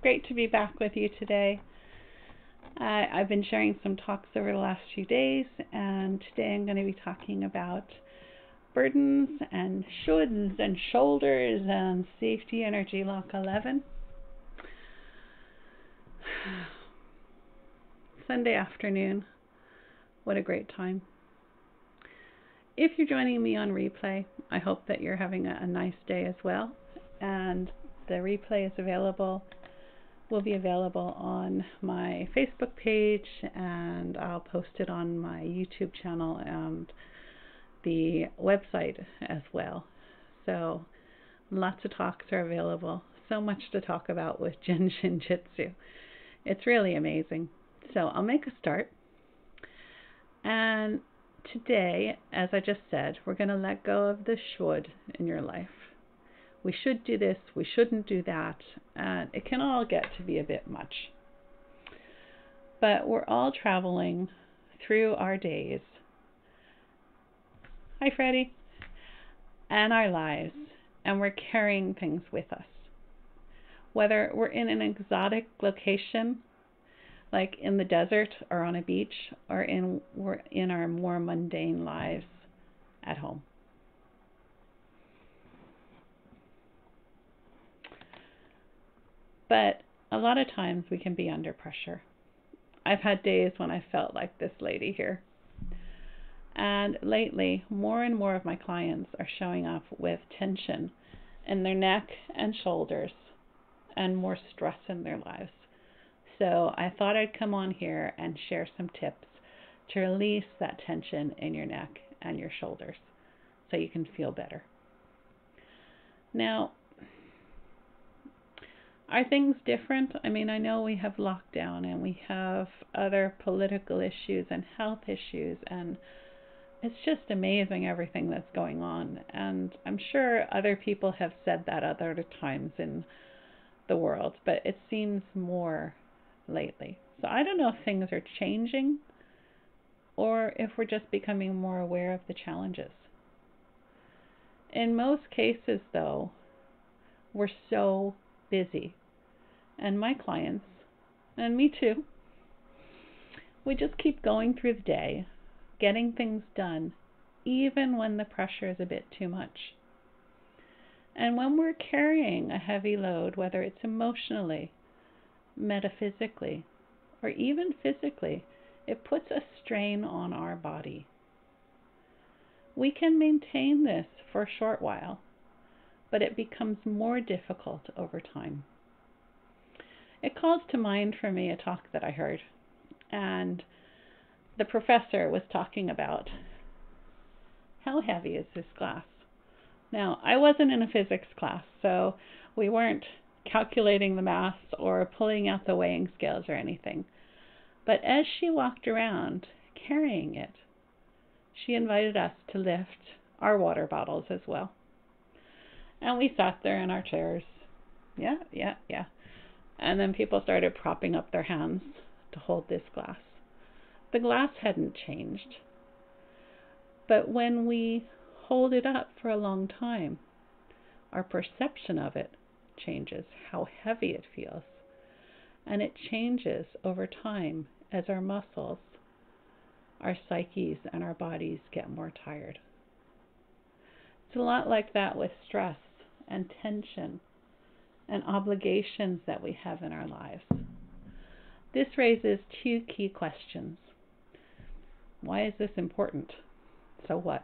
great to be back with you today. I've been sharing some talks over the last few days, and today I'm going to be talking about burdens and shoulds and shoulders and safety energy lock 11. Sunday afternoon. What a great time. If you're joining me on replay, I hope that you're having a nice day as well. And the replay is will be available on my Facebook page, and I'll post it on my YouTube channel and the website as well. So lots of talks are available. So much to talk about with Jin Shin Jyutsu. It's really amazing. So I'll make a start. And today, as I just said, we're going to let go of the should in your life. We should do this, we shouldn't do that, and it can all get to be a bit much. But we're all traveling through our days. Hi, Freddie. And our lives, and we're carrying things with us. Whether we're in an exotic location, like in the desert or on a beach, or we're in our more mundane lives at home. But a lot of times we can be under pressure. I've had days when I felt like this lady here. And lately, more and more of my clients are showing up with tension in their neck and shoulders and more stress in their lives. So I thought I'd come on here and share some tips to release that tension in your neck and your shoulders so you can feel better. Now, are things different? I mean, I know we have lockdown and we have other political issues and health issues, and it's just amazing everything that's going on. And I'm sure other people have said that other times in the world, but it seems more lately. So I don't know if things are changing or if we're just becoming more aware of the challenges. In most cases, though, we're so busy. And my clients, and me too, we just keep going through the day, getting things done, even when the pressure is a bit too much. And when we're carrying a heavy load, whether it's emotionally, metaphysically, or even physically, it puts a strain on our body. We can maintain this for a short while, but it becomes more difficult over time. It calls to mind for me a talk that I heard, and the professor was talking about how heavy is this glass. Now, I wasn't in a physics class, so we weren't calculating the mass or pulling out the weighing scales or anything. But as she walked around carrying it, she invited us to lift our water bottles as well. And we sat there in our chairs. Yeah. And then people started propping up their hands to hold this glass. The glass hadn't changed. But when we hold it up for a long time, our perception of it changes, how heavy it feels. And it changes over time as our muscles, our psyches, and our bodies get more tired. It's a lot like that with stress and tension and obligations that we have in our lives. This raises two key questions. Why is this important? So what?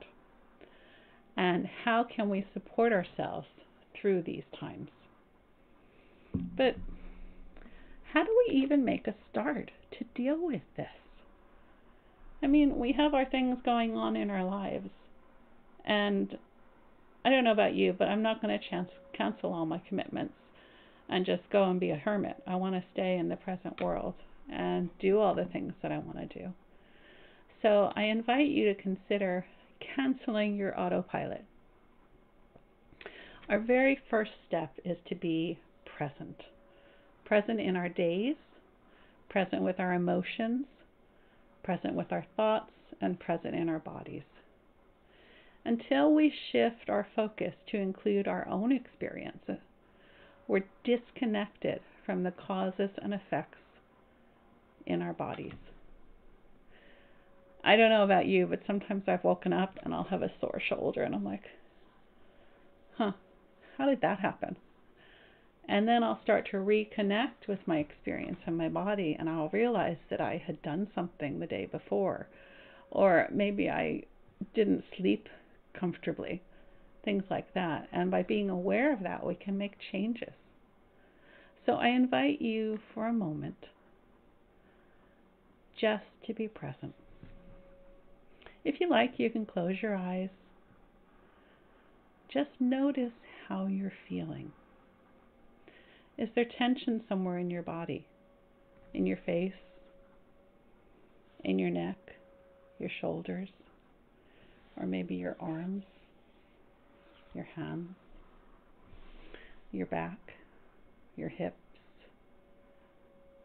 And how can we support ourselves through these times? But how do we even make a start to deal with this? I mean, we have our things going on in our lives, and I don't know about you, but I'm not going to cancel all my commitments and just go and be a hermit. I want to stay in the present world and do all the things that I want to do. So I invite you to consider canceling your autopilot. Our very first step is to be present. Present in our days, present with our emotions, present with our thoughts, and present in our bodies. Until we shift our focus to include our own experiences, we're disconnected from the causes and effects in our bodies. I don't know about you, but sometimes I've woken up and I'll have a sore shoulder and I'm like, how did that happen? And then I'll start to reconnect with my experience in my body, and I'll realize that I had done something the day before, or maybe I didn't sleep comfortably, things like that. And by being aware of that, we can make changes. So I invite you for a moment just to be present. If you like, you can close your eyes. Just notice how you're feeling. Is there tension somewhere in your body? In your face? In your neck? Your shoulders? Or maybe your arms? Your hands? Your back? Your hips?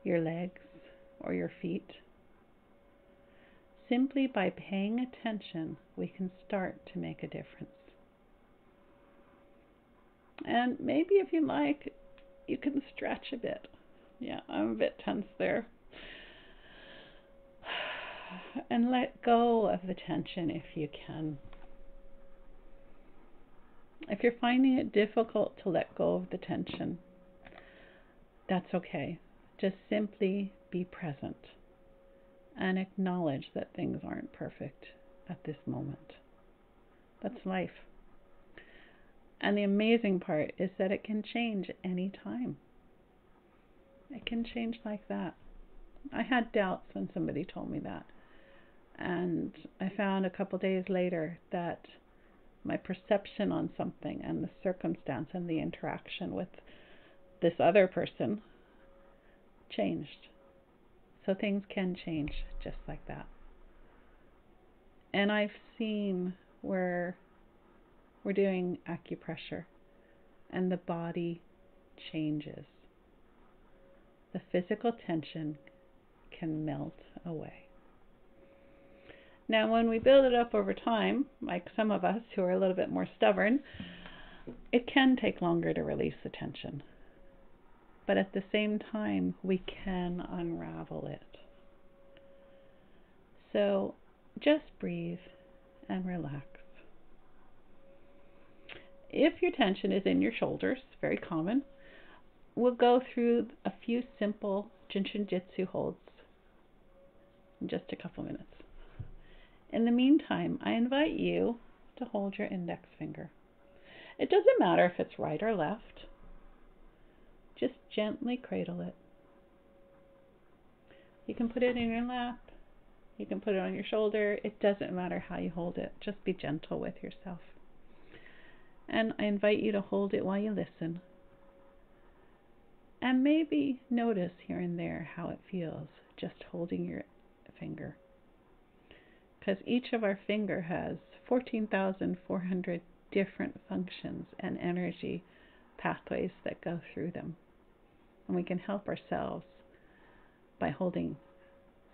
Your legs? Or your feet? Simply by paying attention, we can start to make a difference. And maybe if you like, you can stretch a bit. Yeah, I'm a bit tense there. And let go of the tension if you can. If you're finding it difficult to let go of the tension, that's okay. Just simply be present and acknowledge that things aren't perfect at this moment. That's life. And the amazing part is that it can change any time. It can change like that. I had doubts when somebody told me that. And I found a couple days later that my perception on something and the circumstance and the interaction with this other person changed. So things can change just like that. And I've seen where we're doing acupressure and the body changes. The physical tension can melt away. Now, when we build it up over time, like some of us who are a little bit more stubborn, it can take longer to release the tension. But at the same time, we can unravel it. So just breathe and relax. If your tension is in your shoulders, very common, we'll go through a few simple Jitsu holds in just a couple minutes. In the meantime, I invite you to hold your index finger. It doesn't matter if it's right or left. Just gently cradle it. You can put it in your lap. You can put it on your shoulder. It doesn't matter how you hold it. Just be gentle with yourself. And I invite you to hold it while you listen. And maybe notice here and there how it feels just holding your finger. Because each of our finger has 14,400 different functions and energy pathways that go through them. And we can help ourselves by holding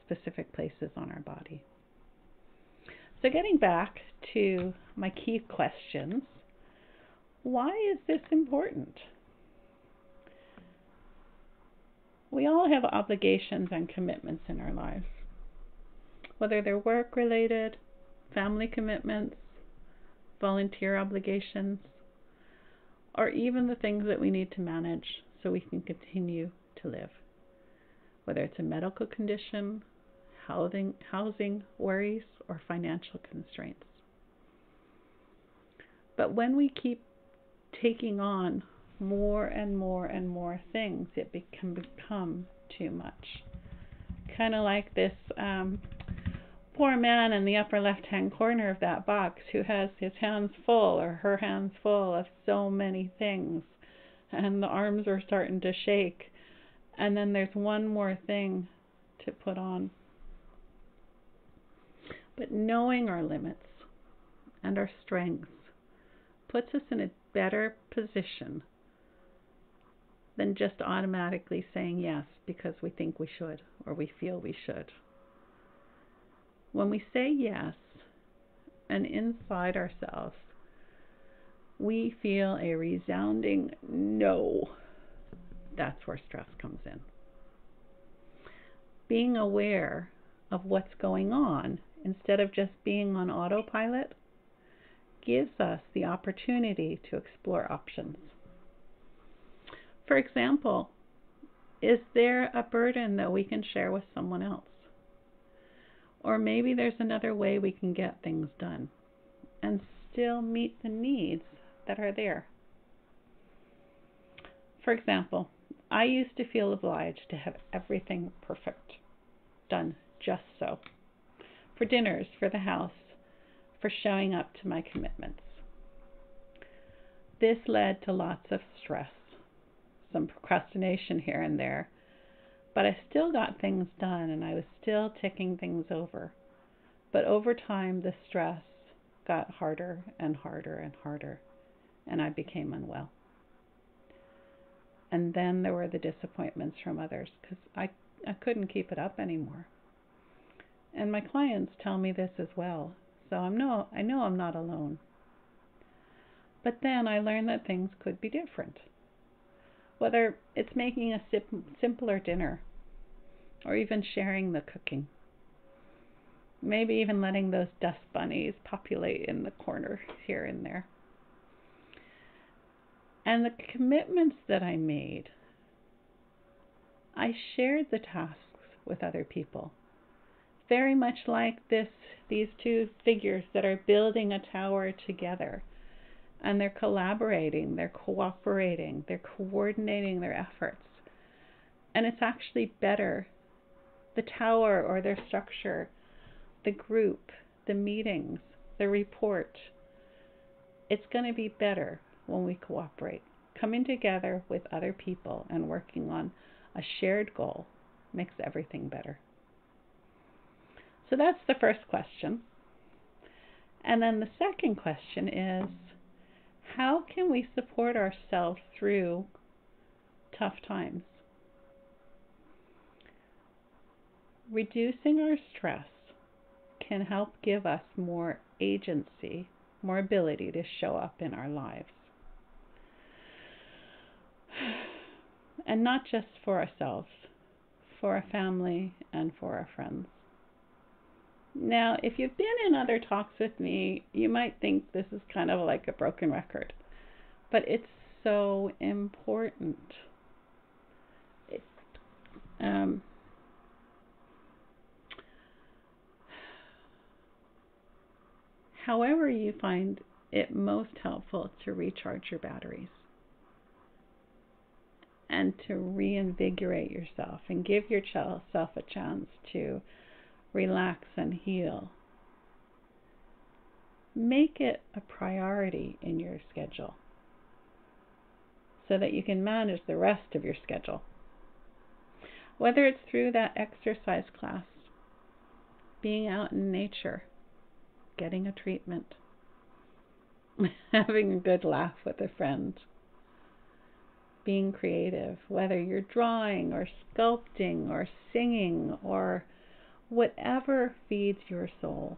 specific places on our body. So getting back to my key questions, why is this important? We all have obligations and commitments in our lives, whether they're work-related, family commitments, volunteer obligations, or even the things that we need to manage so we can continue to live, whether it's a medical condition, housing worries, or financial constraints. But when we keep taking on more and more and more things, it can become too much. Kind of like this poor man in the upper left-hand corner of that box who has his hands full or her hands full of so many things, and the arms are starting to shake, and then there's one more thing to put on. But knowing our limits and our strengths puts us in a better position than just automatically saying yes because we think we should or we feel we should. When we say yes, and inside ourselves, we feel a resounding no, that's where stress comes in. Being aware of what's going on instead of just being on autopilot gives us the opportunity to explore options. For example, is there a burden that we can share with someone else? Or maybe there's another way we can get things done and still meet the needs that are there. For example, I used to feel obliged to have everything perfect, done just so. For dinners, for the house, for showing up to my commitments. This led to lots of stress, some procrastination here and there, but I still got things done and I was still ticking things over. But over time, the stress got harder and harder and harder, and I became unwell. And then there were the disappointments from others because I couldn't keep it up anymore. And my clients tell me this as well, so I know I'm not alone. But then I learned that things could be different. Whether it's making a simpler dinner, or even sharing the cooking. Maybe even letting those dust bunnies populate in the corner here and there. And the commitments that I made, I shared the tasks with other people. Very much like these two figures that are building a tower together. And they're collaborating, they're cooperating, they're coordinating their efforts. And it's actually better. The tower or their structure, the group, the meetings, the report, it's going to be better when we cooperate. Coming together with other people and working on a shared goal makes everything better. So that's the first question. And then the second question is, how can we support ourselves through tough times? Reducing our stress can help give us more agency, more ability to show up in our lives. And not just for ourselves, for our family and for our friends. Now, if you've been in other talks with me, you might think this is kind of like a broken record, but it's so important. However you find it most helpful to recharge your batteries and to reinvigorate yourself and give yourself a chance to relax and heal. Make it a priority in your schedule so that you can manage the rest of your schedule. Whether it's through that exercise class, being out in nature, getting a treatment, having a good laugh with a friend, being creative, whether you're drawing or sculpting or singing or whatever feeds your soul.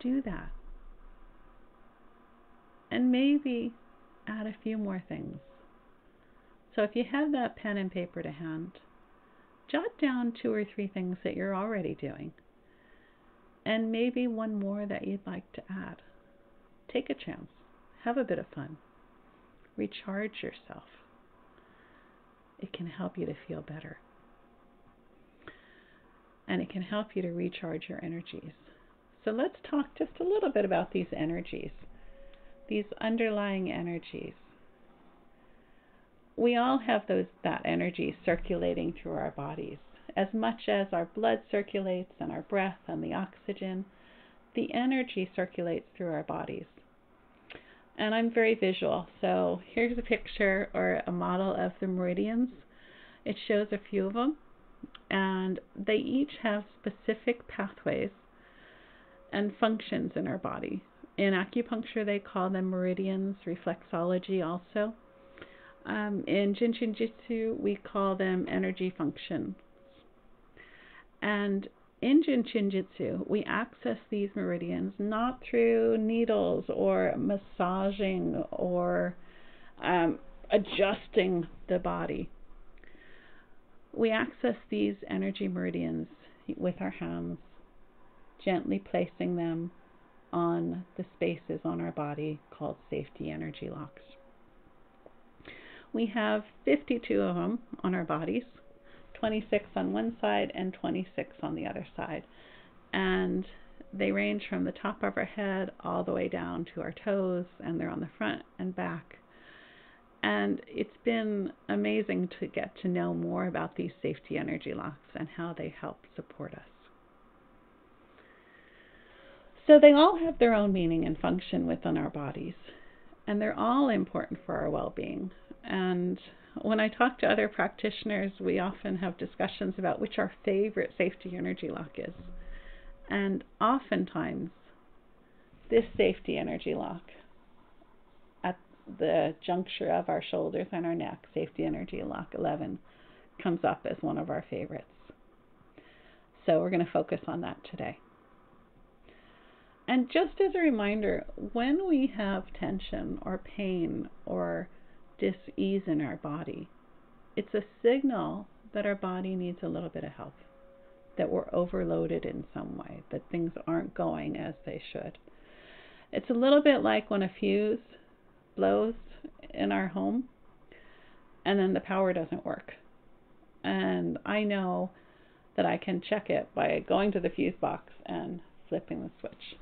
Do that. And maybe add a few more things. So if you have that pen and paper to hand, jot down 2 or 3 things that you're already doing. And maybe one more that you'd like to add. Take a chance. Have a bit of fun. Recharge yourself. It can help you to feel better. And it can help you to recharge your energies. So let's talk just a little bit about these energies, these underlying energies. We all have that energy circulating through our bodies. As much as our blood circulates and our breath and the oxygen, the energy circulates through our bodies. And I'm very visual, so here's a picture or a model of the meridians. It shows a few of them, and they each have specific pathways and functions in our body. In acupuncture, they call them meridians, reflexology also. In Jin-Shin Jyutsu, we call them energy functions. And in Jin-Shin Jyutsu, we access these meridians not through needles or massaging or adjusting the body. We access these energy meridians with our hands, gently placing them on the spaces on our body called safety energy locks. We have 52 of them on our bodies, 26 on one side and 26 on the other side. And they range from the top of our head all the way down to our toes, and they're on the front and back. And it's been amazing to get to know more about these safety energy locks and how they help support us. So they all have their own meaning and function within our bodies, and they're all important for our well-being. And when I talk to other practitioners, we often have discussions about which our favorite safety energy lock is. And oftentimes, this safety energy lock at the juncture of our shoulders and our neck, safety energy lock 11, comes up as one of our favorites. So we're going to focus on that today. And just as a reminder, when we have tension or pain or dis-ease in our body, it's a signal that our body needs a little bit of help, that we're overloaded in some way, that things aren't going as they should. It's a little bit like when a fuse blows in our home and then the power doesn't work. And I know that I can check it by going to the fuse box and flipping the switch.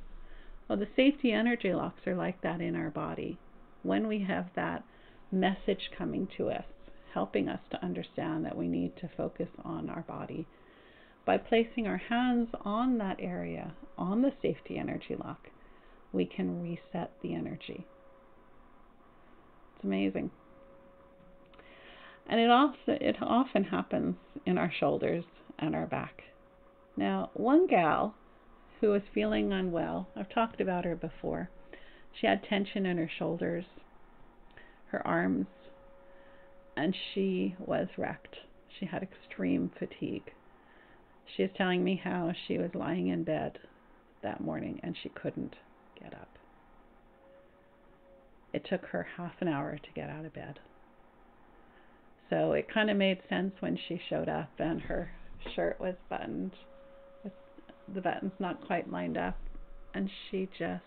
Well, the safety energy locks are like that in our body. When we have that message coming to us, helping us to understand that we need to focus on our body, by placing our hands on that area, on the safety energy lock, we can reset the energy. It's amazing. And it often happens in our shoulders and our back. Now, one gal who was feeling unwell, I've talked about her before. She had tension in her shoulders, her arms, and she was wrecked. She had extreme fatigue. She was telling me how she was lying in bed that morning and she couldn't get up. It took her half an hour to get out of bed. So it kind of made sense when she showed up and her shirt was buttoned with the buttons not quite lined up, and she just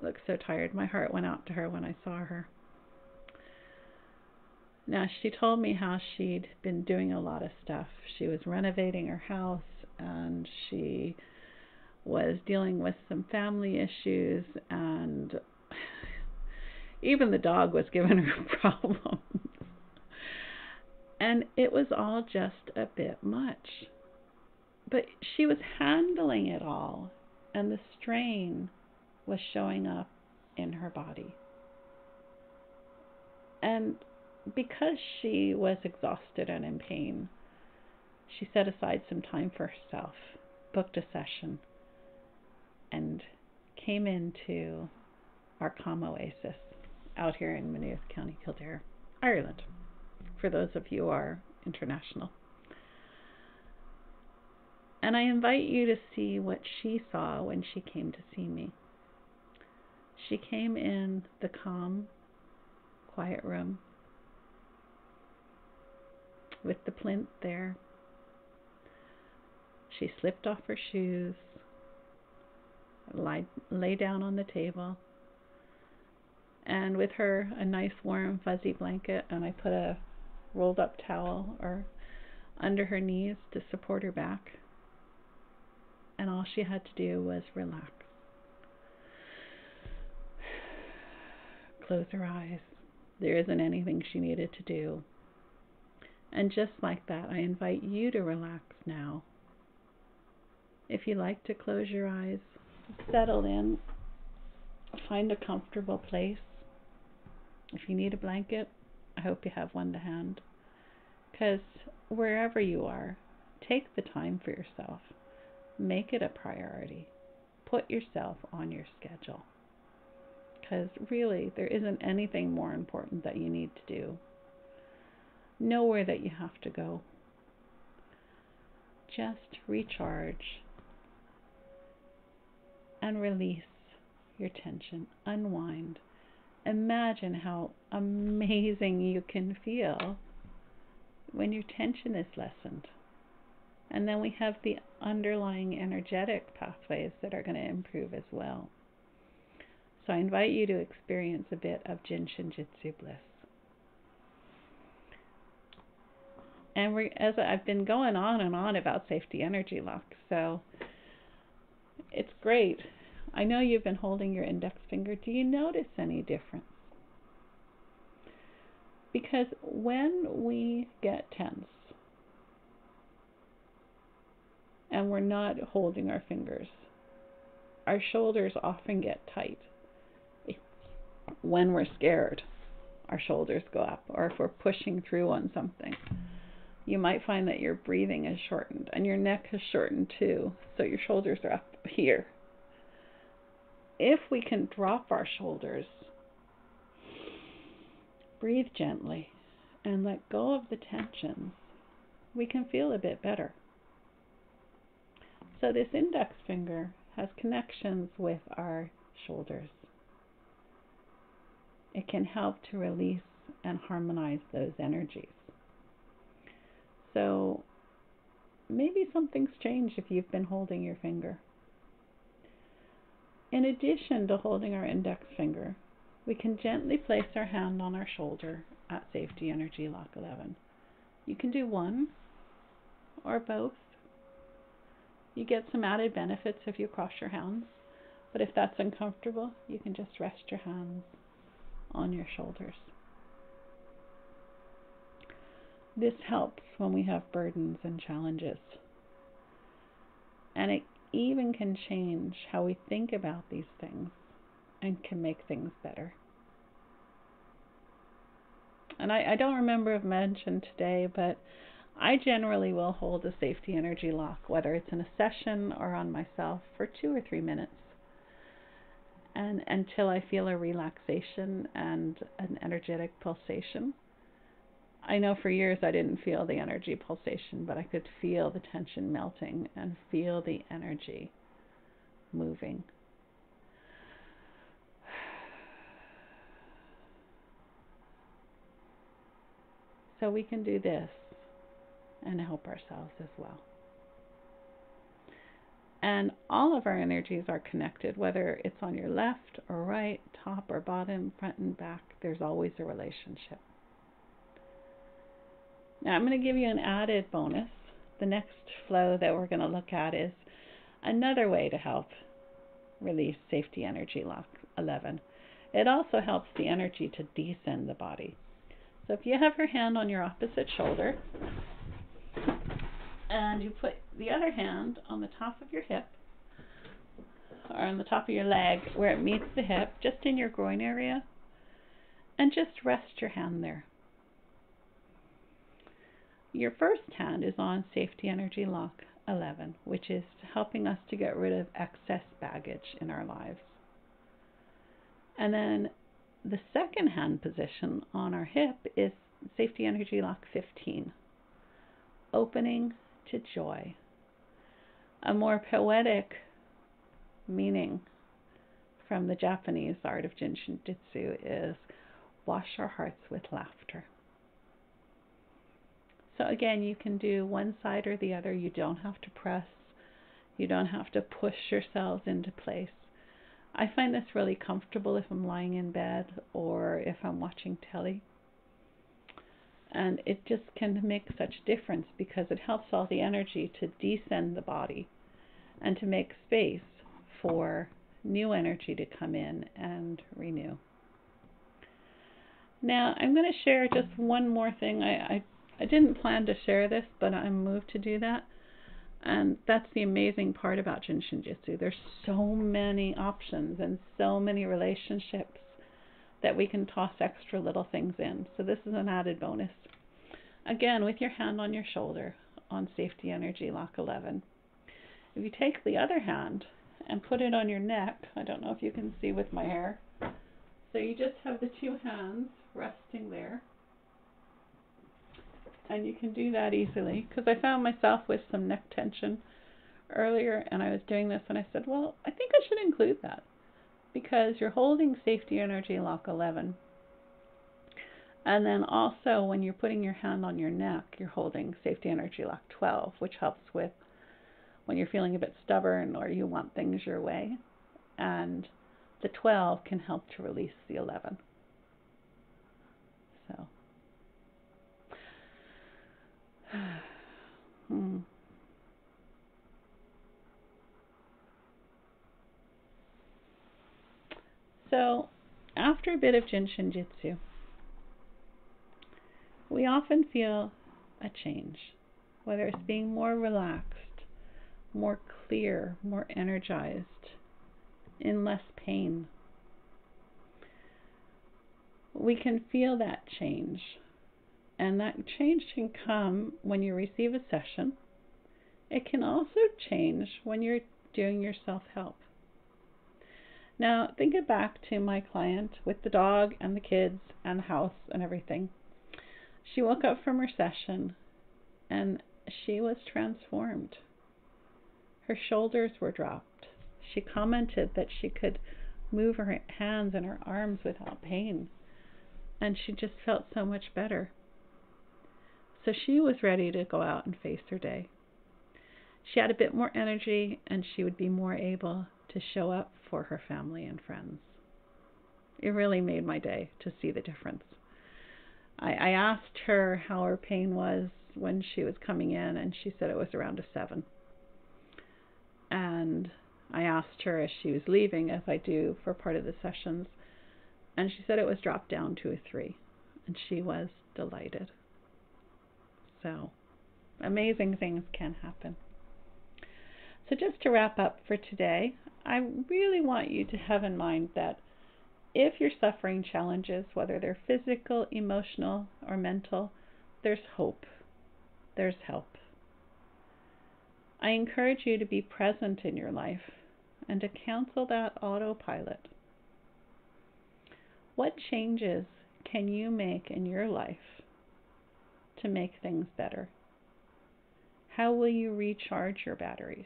looked so tired. My heart went out to her when I saw her. Now, she told me how she'd been doing a lot of stuff. She was renovating her house, and she was dealing with some family issues, and even the dog was giving her problems. And it was all just a bit much. But she was handling it all, and the strain was showing up in her body. And because she was exhausted and in pain, she set aside some time for herself, booked a session, and came into our Calm Oasis out here in Maynooth, County Kildare, Ireland, for those of you who are international. And I invite you to see what she saw when she came to see me. She came in the calm, quiet room with the plinth there. She slipped off her shoes, lay down on the table, and with her a nice warm fuzzy blanket, and I put a rolled up towel or under her knees to support her back. And all she had to do was relax. Close her eyes. There isn't anything she needed to do. And just like that, I invite you to relax now. If you like to close your eyes, settle in, find a comfortable place. If you need a blanket, I hope you have one to hand. Because wherever you are, take the time for yourself. Make it a priority. Put yourself on your schedule. Because really, there isn't anything more important that you need to do. Nowhere that you have to go. Just recharge and release your tension. Unwind imagine how amazing you can feel when your tension is lessened. And then we have the underlying energetic pathways that are going to improve as well. So I invite you to experience a bit of Jinshin Jyutsu bliss. And as I've been going on and on about safety energy lock, so it's great. I know you've been holding your index finger. Do you notice any difference? Because when we get tense and we're not holding our fingers, our shoulders often get tight. When we're scared, our shoulders go up, or if we're pushing through on something. You might find that your breathing is shortened and your neck is shortened too, so your shoulders are up here. If we can drop our shoulders, breathe gently, and let go of the tensions, we can feel a bit better. So this index finger has connections with our shoulders. It can help to release and harmonize those energies. So maybe something's changed if you've been holding your finger. In addition to holding our index finger, we can gently place our hand on our shoulder at Safety Energy Lock 11. You can do one or both. You get some added benefits if you cross your hands, but if that's uncomfortable, you can just rest your hands on your shoulders. This helps when we have burdens and challenges. And it even can change how we think about these things and can make things better. And I don't remember if mentioned today, but I generally will hold a safety energy lock, whether it's in a session or on myself, for 2 or 3 minutes. And until I feel a relaxation and an energetic pulsation. I know for years I didn't feel the energy pulsation, but I could feel the tension melting and feel the energy moving. So we can do this and help ourselves as well. And all of our energies are connected, whether it's on your left or right, top or bottom, front and back, there's always a relationship. Now I'm going to give you an added bonus. The next flow that we're going to look at is another way to help release Safety Energy Lock 11. It also helps the energy to descend the body. So if you have your hand on your opposite shoulder, and you put the other hand on the top of your hip, or on the top of your leg where it meets the hip, just in your groin area, and just rest your hand there. Your first hand is on Safety Energy Lock 11, which is helping us to get rid of excess baggage in our lives. And then the second hand position on our hip is Safety Energy Lock 15, opening to joy. A more poetic meaning from the Japanese art of Jinshin Jyutsu is wash our hearts with laughter. So again, you can do one side or the other. You don't have to press. You don't have to push yourselves into place. I find this really comfortable if I'm lying in bed or if I'm watching telly. And it just can make such difference because it helps all the energy to descend the body and to make space for new energy to come in and renew. Now, I'm going to share just one more thing. I didn't plan to share this, but I'm moved to do that. And that's the amazing part about Jinshin Jyutsu. There's so many options and so many relationships that we can toss extra little things in. So this is an added bonus. Again, with your hand on your shoulder on Safety Energy Lock 11. If you take the other hand and put it on your neck, I don't know if you can see with my hair. So you just have the two hands resting there. And you can do that easily, because I found myself with some neck tension earlier, and I was doing this, and I said, well, I think I should include that, because you're holding Safety Energy Lock 11. And then also when you're putting your hand on your neck, you're holding Safety Energy Lock 12, which helps with when you're feeling a bit stubborn or you want things your way. And the 12 can help to release the 11. So, So, after a bit of Jin Shin Jyutsu, we often feel a change, whether it's being more relaxed, more clear, more energized, in less pain. We can feel that change, and that change can come when you receive a session. It can also change when you're doing your self-help. Now, think it back to my client with the dog and the kids and the house and everything. She woke up from her session and she was transformed. Her shoulders were dropped. She commented that she could move her hands and her arms without pain, and she just felt so much better. So she was ready to go out and face her day. She had a bit more energy, and she would be more able to show up for her family and friends. It really made my day to see the difference. I asked her how her pain was when she was coming in, and she said it was around a 7. And I asked her as she was leaving, as I do for part of the sessions, and she said it was dropped down to a 3, and she was delighted. So, amazing things can happen. So just to wrap up for today, I really want you to have in mind that if you're suffering challenges, whether they're physical, emotional, or mental, there's hope. There's help. I encourage you to be present in your life and to cancel that autopilot. What changes can you make in your life to make things better? How will you recharge your batteries?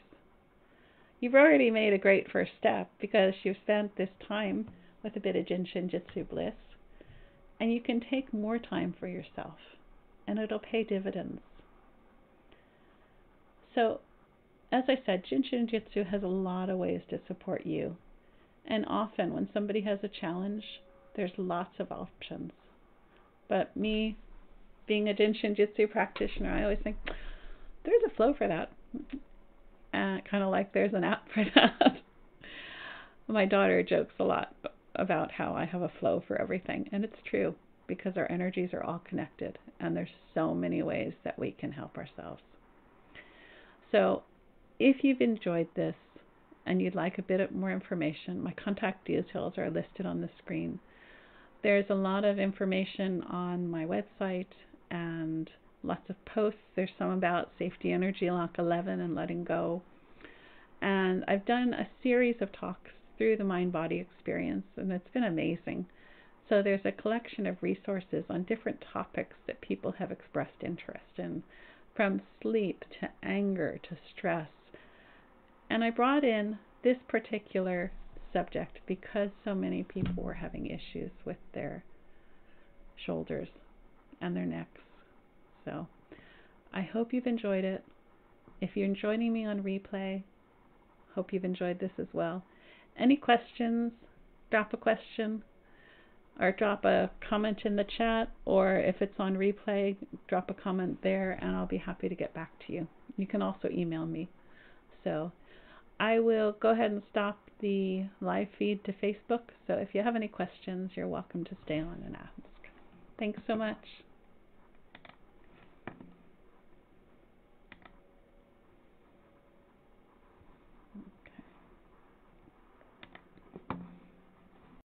You've already made a great first step because you've spent this time with a bit of Jin Shin Jyutsu bliss, and you can take more time for yourself, and it'll pay dividends. So, as I said, Jin Shin Jyutsu has a lot of ways to support you, and often when somebody has a challenge, there's lots of options. But me, being a Jin Shin Jyutsu practitioner, I always think, there's a flow for that. Kind of like there's an app for that. My daughter jokes a lot about how I have a flow for everything, and it's true because our energies are all connected, and there's so many ways that we can help ourselves. So if you've enjoyed this and you'd like a bit more information, my contact details are listed on the screen. There's a lot of information on my website and lots of posts. There's some about Safety Energy Lock 11 and letting go. And I've done a series of talks through the mind-body experience, and it's been amazing. So there's a collection of resources on different topics that people have expressed interest in, from sleep to anger to stress. And I brought in this particular subject because so many people were having issues with their shoulders and their necks. So I hope you've enjoyed it. If you're joining me on replay, hope you've enjoyed this as well. Any questions, drop a question or drop a comment in the chat, or if it's on replay, drop a comment there and I'll be happy to get back to you. You can also email me. So I will go ahead and stop the live feed to Facebook. So if you have any questions, you're welcome to stay on and ask. Thanks so much.